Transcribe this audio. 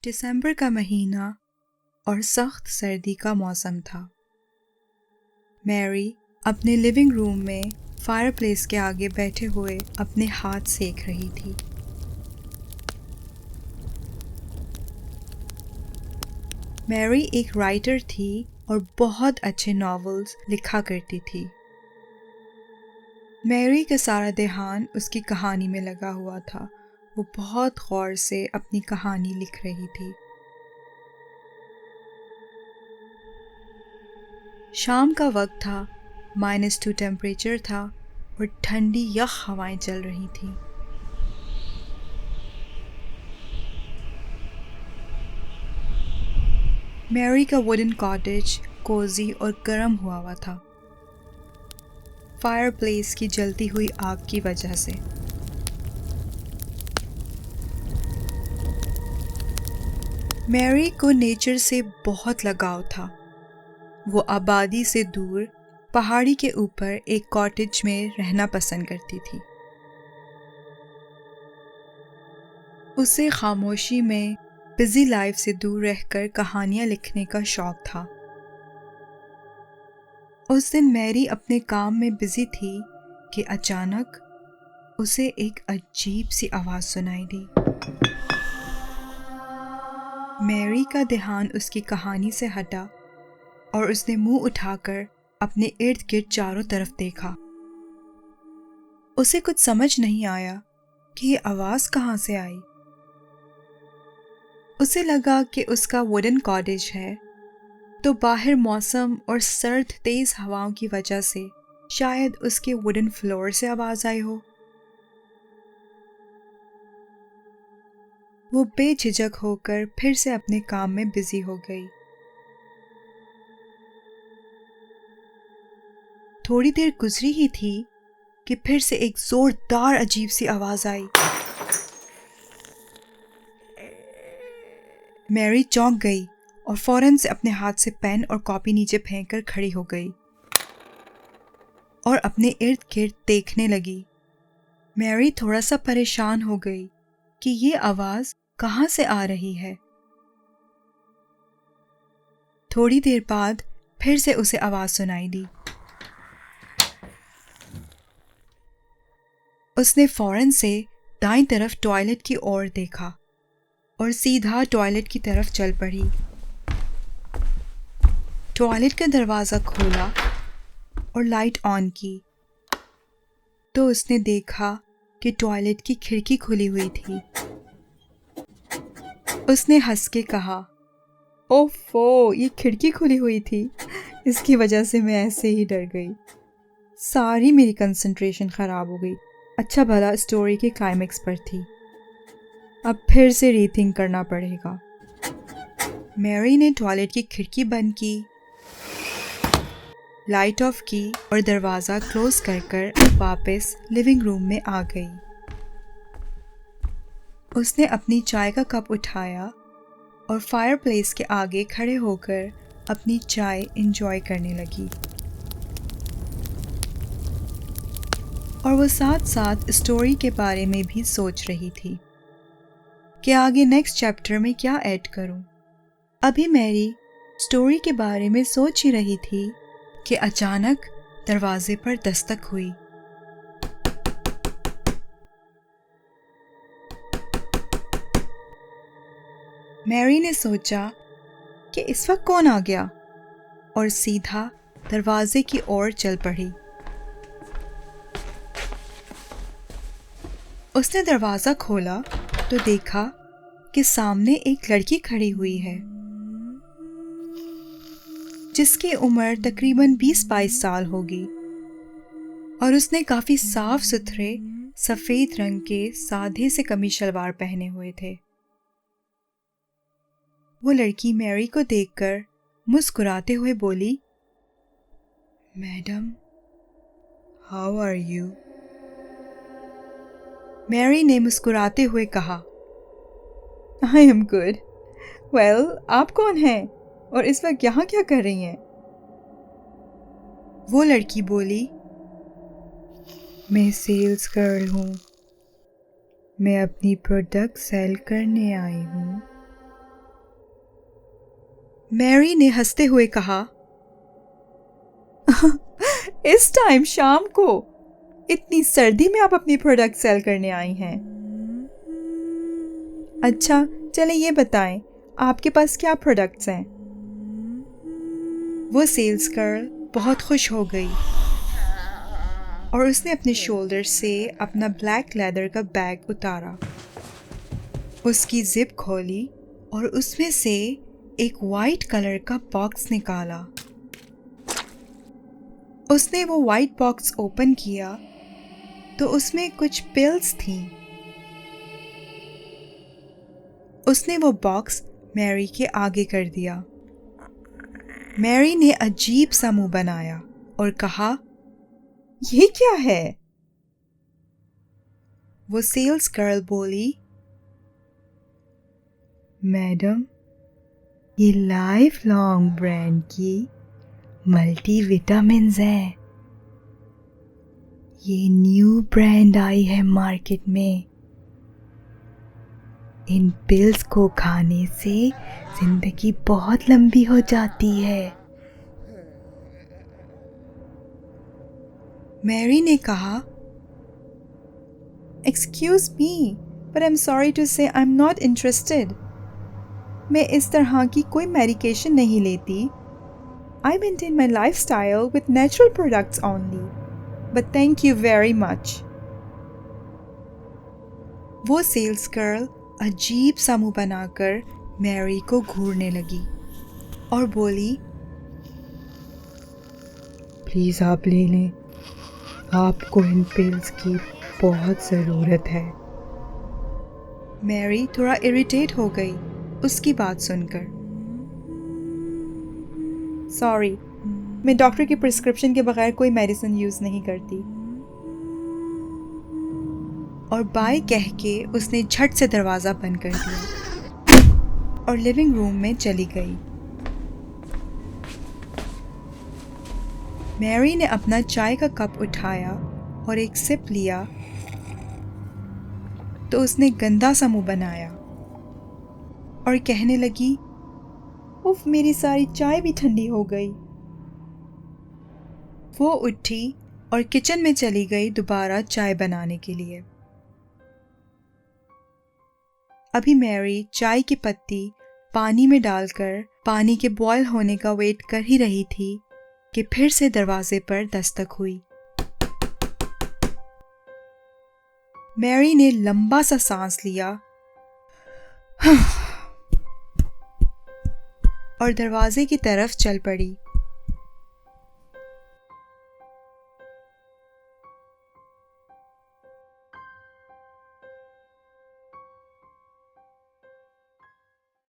दिसंबर का महीना और सख्त सर्दी का मौसम था। मैरी अपने लिविंग रूम में फायरप्लेस के आगे बैठे हुए अपने हाथ सेक रही थी। मैरी एक राइटर थी और बहुत अच्छे नॉवेल्स लिखा करती थी। मैरी का सारा ध्यान उसकी कहानी में लगा हुआ था। वो बहुत गौर से अपनी कहानी लिख रही थी। शाम का वक्त था, -2 टेम्परेचर था और ठंडी यख हवाएं चल रही थी। मैरी का वुडन कॉटेज कोजी और गर्म हुआ था, फायरप्लेस की जलती हुई आग की वजह से। मैरी को नेचर से बहुत लगाव था। वो आबादी से दूर पहाड़ी के ऊपर एक कॉटेज में रहना पसंद करती थी। उसे खामोशी में बिजी लाइफ से दूर रहकर कहानियां लिखने का शौक था। उस दिन मैरी अपने काम में बिजी थी कि अचानक उसे एक अजीब सी आवाज़ सुनाई दी। मैरी का ध्यान उसकी कहानी से हटा और उसने मुंह उठाकर अपने इर्द गिर्द चारों तरफ देखा। उसे कुछ समझ नहीं आया कि ये आवाज़ कहाँ से आई। उसे लगा कि उसका वुडन कॉटेज है, तो बाहर मौसम और सर्द तेज हवाओं की वजह से शायद उसके वुडन फ्लोर से आवाज़ आई हो। वो बेझिझक होकर फिर से अपने काम में बिजी हो गई। थोड़ी देर गुजरी ही थी कि फिर से एक जोरदार अजीब सी आवाज़ आई। मैरी चौंक गई और फौरन से अपने हाथ से पेन और कॉपी नीचे फेंककर खड़ी हो गई और अपने इर्द गिर्द देखने लगी। मैरी थोड़ा सा परेशान हो गई कि ये आवाज़ कहाँ से आ रही है। थोड़ी देर बाद फिर से उसे आवाज़ सुनाई दी। उसने फौरन से दाईं तरफ टॉयलेट की ओर देखा और सीधा टॉयलेट की तरफ चल पड़ी। टॉयलेट का दरवाज़ा खोला और लाइट ऑन की तो उसने देखा कि टॉयलेट की खिड़की खुली हुई थी। उसने हंस के कहा, ओफो, ये खिड़की खुली हुई थी, इसकी वजह से मैं ऐसे ही डर गई। सारी मेरी कंसंट्रेशन ख़राब हो गई। अच्छा भला स्टोरी के क्लाइमेक्स पर थी। अब फिर से रीथिंक करना पड़ेगा। मैरी ने टॉयलेट की खिड़की बंद की, लाइट ऑफ की और दरवाज़ा क्लोज कर वापस लिविंग रूम में आ गई। उसने अपनी चाय का कप उठाया और फायरप्लेस के आगे खड़े होकर अपनी चाय एंजॉय करने लगी। और वो साथ साथ स्टोरी के बारे में भी सोच रही थी कि आगे नेक्स्ट चैप्टर में क्या ऐड करूं। अभी मैरी स्टोरी के बारे में सोच ही रही थी कि अचानक दरवाजे पर दस्तक हुई। मैरी ने सोचा कि इस वक्त कौन आ गया और सीधा दरवाजे की ओर चल पड़ी। उसने दरवाज़ा खोला तो देखा कि सामने एक लड़की खड़ी हुई है जिसकी उम्र तकरीबन 20-22 साल होगी और उसने काफ़ी साफ सुथरे सफ़ेद रंग के सादे से कमीज शलवार पहने हुए थे। वो लड़की मैरी को देखकर मुस्कुराते हुए बोली, madam, how are you? Mary ने मुस्कुराते हुए कहा, आई एम गुड। वेल, आप कौन हैं और इस वक्त यहाँ क्या कर रही हैं? वो लड़की बोली, मैं सेल्स गर्ल हूँ। मैं अपनी प्रोडक्ट सेल करने आई हूँ। मैरी ने हंसते हुए कहा, इस टाइम शाम को? इतनी सर्दी में आप अपनी प्रोडक्ट सेल करने आई हैं? अच्छा, चले ये बताएं, आपके पास क्या प्रोडक्ट्स हैं? वो सेल्स गर्ल बहुत खुश हो गई और उसने अपने शोल्डर से अपना ब्लैक लेदर का बैग उतारा, उसकी जिप खोली और उसमें से एक वाइट कलर का बॉक्स निकाला। उसने वो वाइट बॉक्स ओपन किया तो उसमें कुछ पिल्स थीं। उसने वो बॉक्स मैरी के आगे कर दिया। मैरी ने अजीब सा मुंह बनाया और कहा, ये क्या है? वो सेल्स गर्ल बोली, मैडम, ये लाइफ लॉन्ग ब्रांड की मल्टी विटामिन्स हैं। ये न्यू ब्रांड आई है मार्केट में। इन पिल्स को खाने से जिंदगी बहुत लंबी हो जाती है। मैरी ने कहा, excuse me, but I am sorry to say I am not interested. मैं इस तरह की कोई मेडिकेशन नहीं लेती। I maintain my life style with natural products only, but thank you very much. वो सेल्स गर्ल अजीब सा मुंह बनाकर मैरी को घूरने लगी और बोली, प्लीज़ आप ले लें, आपको इन पिल्स की बहुत ज़रूरत है। मैरी थोड़ा इरिटेट हो गई उसकी बात सुनकर। सॉरी, मैं डॉक्टर की प्रिस्क्रिप्शन के बगैर कोई मेडिसिन यूज़ नहीं करती। और बाय कह के उसने झट से दरवाज़ा बंद कर दिया और लिविंग रूम में चली गई। मैरी ने अपना चाय का कप उठाया और एक सिप लिया तो उसने गंदा सा मुंह बनाया और कहने लगी, उफ, मेरी सारी चाय भी ठंडी हो गई। वो उठी और किचन में चली गई दोबारा चाय बनाने के लिए। अभी मैरी चाय की पत्ती पानी में डालकर पानी के बॉयल होने का वेट कर ही रही थी कि फिर से दरवाजे पर दस्तक हुई। मैरी ने लंबा सा सांस लिया और दरवाजे की तरफ चल पड़ी।